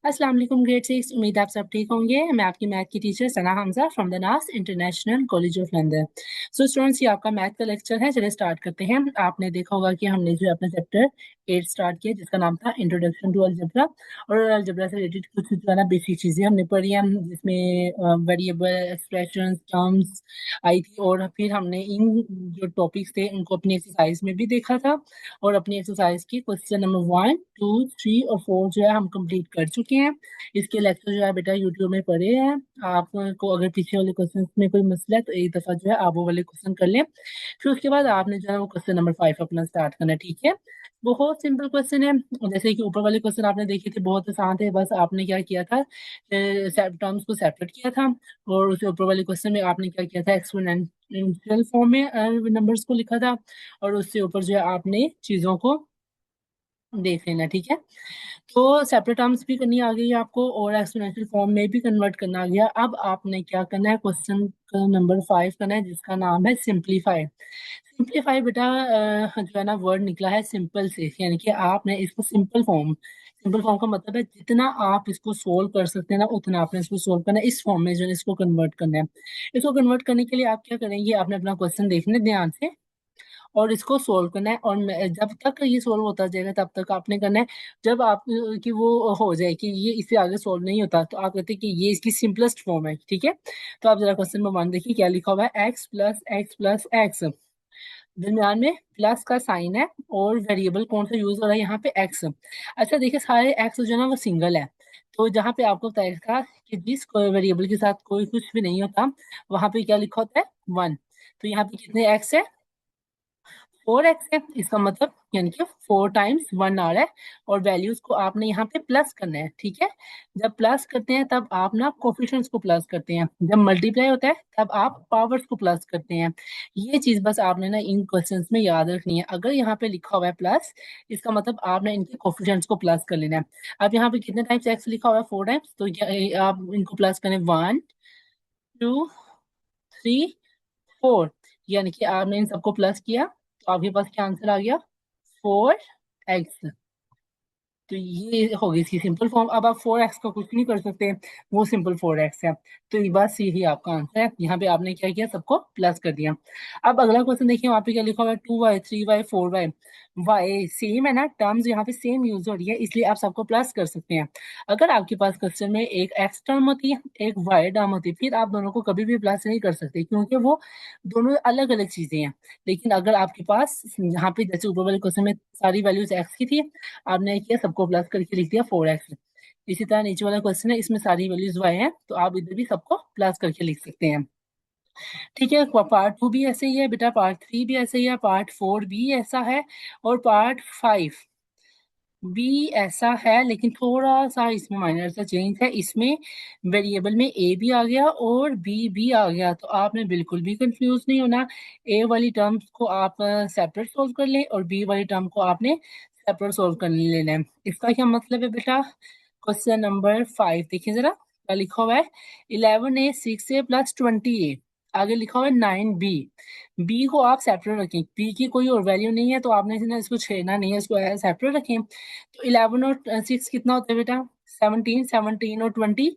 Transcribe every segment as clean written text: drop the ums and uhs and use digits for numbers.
अस्सलाम वालेकुम ग्रेड 6। उम्मीद आप सब ठीक होंगे। मैं आपकी मैथ की teacher Sana Hamza from the NAS international college of London. So students, ये आपका मैथ का लेक्चर है। चलिए स्टार्ट करते हैं। आपने देखा होगा कि हमने जो अपना चैप्टर 8 स्टार्ट किया जिसका नाम था इंट्रोडक्शन टू अलजेब्रा। और अलजेब्रा से रिलेटेड कुछ जो है ना बेसिक चीज़ें हमने पढ़ी हैं, जिसमें वेरिएबल, एक्सप्रेशंस, टर्म्स आई थी। और फिर हमने इन जो टॉपिक्स थे उनको अपनी एक्सरसाइज में भी देखा था। और अपनी एक्सरसाइज की क्वेश्चन नंबर 1, 2, 3 और 4 जो है हम कंप्लीट कर चुके हैं। इसके लेक्चर जो है बेटा यूट्यूब में पड़े हैं। आपको अगर पीछे वाले क्वेश्चन में कोई मसला है तो एक दफा जो है आप वो वाले क्वेश्चन कर लें। फिर उसके बाद आपने जो है वो क्वेश्चन नंबर 5 अपना स्टार्ट करना है, ठीक है। बहुत सिंपल क्वेश्चन है। जैसे कि ऊपर वाले क्वेश्चन आपने देखे थे, बहुत आसान थे। बस आपने क्या किया था, टर्म्स को सेपरेट किया था। और उसके ऊपर वाले क्वेश्चन में आपने क्या किया था, एक्सपोनेंशियल फॉर्म में नंबर्स को लिखा था। और उससे ऊपर जो है आपने चीजों को देख लेना, ठीक है। तो सेपरेट टर्म्स भी करनी आ गई है आपको और एक्सपोनेंशियल फॉर्म में भी कन्वर्ट करना आ गया। अब आपने क्या करना है, क्वेश्चन नंबर 5 करना है जिसका नाम है सिंप्लीफाई। सिंप्लीफाई बेटा जो है ना वर्ड निकला है सिंपल से, यानी कि आपने इसको सिंपल फॉर्म का मतलब है जितना आप इसको सोल्व कर सकते हैं ना उतना आपने इसको सोल्व करना है। इस फॉर्म में जो है इसको कन्वर्ट करना है। इसको कन्वर्ट करने के लिए आप क्या करेंगे, आपने अपना क्वेश्चन देखना है ध्यान से और इसको सोल्व करना है। और जब तक ये सोल्व होता जाएगा तब तक आपने करना है। जब आप कि वो हो जाए कि ये इससे आगे सोल्व नहीं होता तो आप कहते हैं कि ये इसकी सिंपलेस्ट फॉर्म है, ठीक है। तो आप जरा क्वेश्चन नंबर 1 देखिए क्या लिखा हुआ है, x plus x plus x, दरम्यान में प्लस का साइन है और वेरिएबल कौन सा यूज हो रहा है यहाँ पे, एक्स। अच्छा देखिए, सारे एक्स जो है ना वो सिंगल है। तो जहाँ पे आपको बताया था कि जिस वेरिएबल के साथ कोई कुछ भी नहीं होता वहां पे क्या लिखा होता है, 1। तो यहाँ पे कितने एक्स है, 4x है। इसका मतलब यानी कि 4 टाइम्स 1 आ रहा है। और वैल्यूज को आपने यहाँ पे प्लस करना है, ठीक है। जब प्लस करते हैं तब आप ना कोफिशिएंट्स को प्लस करते हैं, जब मल्टीप्लाई होता है तब आप पावर्स को प्लस करते हैं। ये चीज बस आपने ना इन क्वेश्चंस में याद रखनी है। अगर यहाँ पे लिखा हुआ है प्लस, इसका मतलब आपने इनके कोफिशिएंट्स को प्लस कर लेना है। अब यहाँ पे कितने टाइम्स एक्स लिखा हुआ है, 4 टाइम्स, तो आप इनको प्लस करें, 1, 2, 3, 4। यानी कि आपने इन सबको प्लस किया तो आपके पास क्या आंसर आ गया, 4x। तो ये होगी इसकी सिंपल फॉर्म। अब आप 4x का कुछ नहीं कर सकते, वो सिंपल 4x है। तो ये बात सीधी आपका आंसर है। यहाँ पे आपने क्या किया, सबको प्लस कर दिया। अब अगला क्वेश्चन देखिए, वहाँ पे क्या लिखा हुआ है, 2y 3y 4y। Y same है ना, टर्म्स यहाँ पे सेम यूज हो रही है इसलिए आप सबको प्लस कर सकते हैं। अगर आपके पास क्वेश्चन में एक एक्स टर्म होती है एक वाई टर्म होती है, फिर आप दोनों को कभी भी प्लस नहीं कर सकते क्योंकि वो दोनों अलग अलग चीजें हैं। लेकिन अगर आपके पास यहाँ पे जैसे ऊपर वाले क्वेश्चन में सारी वैल्यूज एक्स की थी, आपने किया सबको प्लस करके लिख दिया 4x। इसी तरह नीचे वाला क्वेश्चन है, इसमें सारी वैल्यूज वाई है तो आप इधर भी सबको प्लस करके लिख सकते हैं, ठीक है। पार्ट 2 भी ऐसे ही है बेटा, पार्ट 3 भी ऐसे ही है, पार्ट 4 भी ऐसा है और पार्ट 5 भी ऐसा है। लेकिन थोड़ा सा इसमें माइनर सा चेंज है, इसमें वेरिएबल में ए भी आ गया और बी भी आ गया। तो आपने बिल्कुल भी कंफ्यूज नहीं होना। ए वाली टर्म्स को आप सेपरेट सोल्व कर लें और बी वाली टर्म को आपने सेपरेट सोल्व कर लेना है। इसका क्या मतलब है बेटा, क्वेश्चन नंबर 5 देखिए जरा क्या लिखा हुआ है, 11a 6a + 20a। आगे लिखा हुआ है 9b। बी को आप सेपरेट रखें, बी की कोई और वैल्यू नहीं है तो आपने ना इसको छेड़ना नहीं है, इसको सेपरेट रखें। तो 11 और 6 कितना होता है बेटा, 17। 17 और 20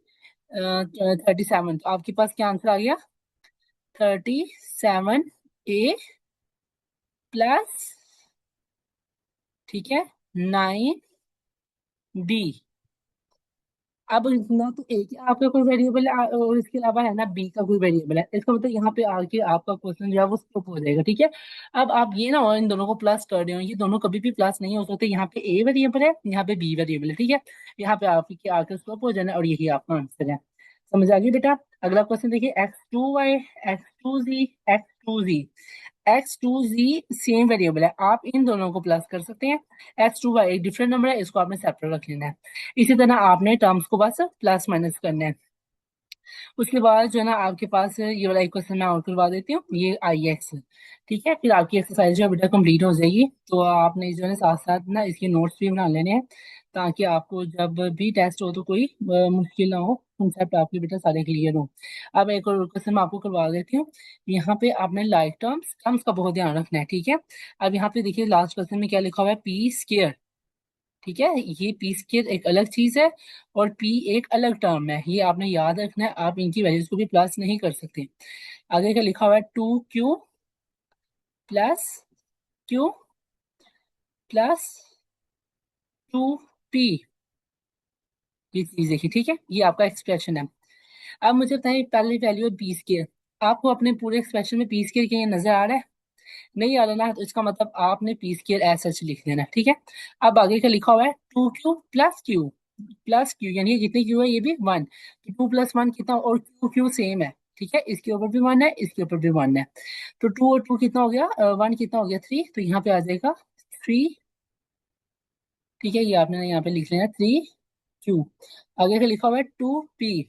37। तो आपके पास क्या आंसर आ गया, 37a प्लस, ठीक है, 9b। अब ना तो ए का आपका कोई वेरिएबल है और इसके अलावा है ना बी का कोई वेरिएबल है, इसका मतलब यहाँ पे आके आपका क्वेश्चन जो है वो स्टॉप हो जाएगा, ठीक है। अब आप ये ना और इन दोनों को प्लस कर रहे हो, ये दोनों कभी भी प्लस नहीं हो सकते। यहाँ पे ए वेरिएबल है, यहाँ पे बी वेरिएबल है, ठीक है। यहाँ पे आपके आके स्टॉप हो जाना और यही आपका आंसर है। समझ आ गई बेटा। अगला क्वेश्चन देखिए, x2y x2z x2z x2z same variable है, आप इन दोनों को प्लस कर सकते हैं। x2y एक डिफरेंट नंबर है, इसको आपने सेपरेट रख लेना है। इसी तरह आपने टर्म्स को बस प्लस माइनस करना है। उसके बाद जो है ना आपके पास ये वाला एक क्वेश्चन मैं और करवा देती हूँ, ये आई एक्स, ठीक है। फिर आपकी एक्सरसाइज जो है बेटा कंप्लीट हो जाएगी। तो आपने जो है ना साथ साथ ना इसके नोट्स भी बना लेने हैं ताकि आपको जब भी टेस्ट हो तो कोई मुश्किल ना हो, कंसेप्ट आपके बेटा सारे क्लियर हो। अब एक और क्वेश्चन मैं आपको करवा देती हूँ। यहाँ पे आपने लाइक टर्म्स टर्म्स का बहुत ध्यान रखना है, ठीक है। अब यहाँ पे देखिए लास्ट क्वेश्चन में क्या लिखा हुआ है, पी स्क्वायर, ठीक है, ये पी स्क्वायर एक अलग चीज है और पी एक अलग टर्म है, ये आपने याद रखना है। आप इनकी वैल्यूज को भी प्लस नहीं कर सकते। आगे का लिखा हुआ है 2Q plus Q plus 2P, ये चीज देखिए, ठीक है, ये आपका एक्सप्रेशन है। अब मुझे बताइए पहली वैल्यू है पी स्क्वायर, आपको अपने पूरे एक्सप्रेशन में पी स्क्वायर कहीं नजर आ रहा है? नहीं आ रहा ना, तो इसका मतलब आपने पी स्क्वायर एज सच लिख देना, ठीक है। अब आगे का लिखा हुआ है 2Q प्लस क्यू, यानी ये जितनी क्यू है ये भी वन, तो 2 + 1 कितना, और क्यू क्यू सेम है, ठीक है, इसके ऊपर भी वन है, इसके ऊपर भी वन है। तो 2 और 2 कितना हो गया, वन कितना हो गया, 3, तो यहाँ पे आ जाएगा 3, ठीक है, ये आपने यहाँ पे लिख लेना 3Q। आगे का लिखा हुआ है 2P,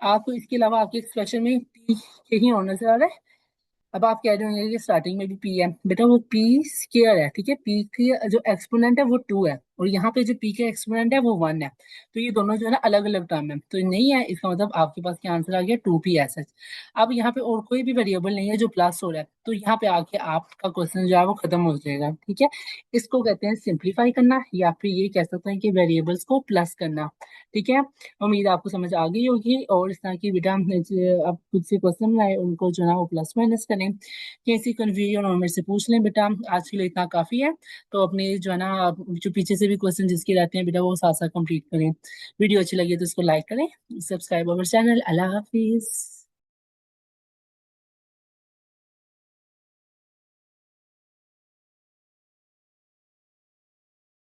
आपको इसके अलावा आपके एक्सप्रेशन में P यही होना से आ रहा है। अब आप कह रहे होंगे कि स्टार्टिंग में भी पी है, बेटा वो पी स्क्वायर है, ठीक है, पी की जो एक्सपोनेंट है वो 2 है, और यहाँ पे जो पी का एक्सपोनेंट है वो 1 है, तो ये दोनों जो है ना अलग अलग टर्म है, तो नहीं है, इसका मतलब आपके पास क्या आंसर आ गया, 2P ऐसा। अब यहाँ पे और कोई भी वेरिएबल नहीं है जो प्लस हो रहा है, तो यहाँ पे आके आपका क्वेश्चन जो है वो खत्म हो जाएगा, ठीक है। इसको कहते हैं सिंप्लीफाई करना, या फिर ये कह सकते हैं कि वेरिएबल्स को प्लस करना, ठीक है। उम्मीद है आपको समझ आ गई होगी, और इस तरह की बेटा आप खुद से क्वेश्चन लाए उनको जो है ना वो प्लस माइनस करें, कैसी कन्फ्यूजन और मेरे से पूछ लें बेटा, आज के लिए इतना काफी है। तो अपने जो है ना जो पीछे से भी क्वेश्चन जिसके रहते हैं बेटा वो साथ साथ कंप्लीट करें। वीडियो अच्छी लगी तो इसको लाइक करें, subscribe our channel. Allah Hafiz.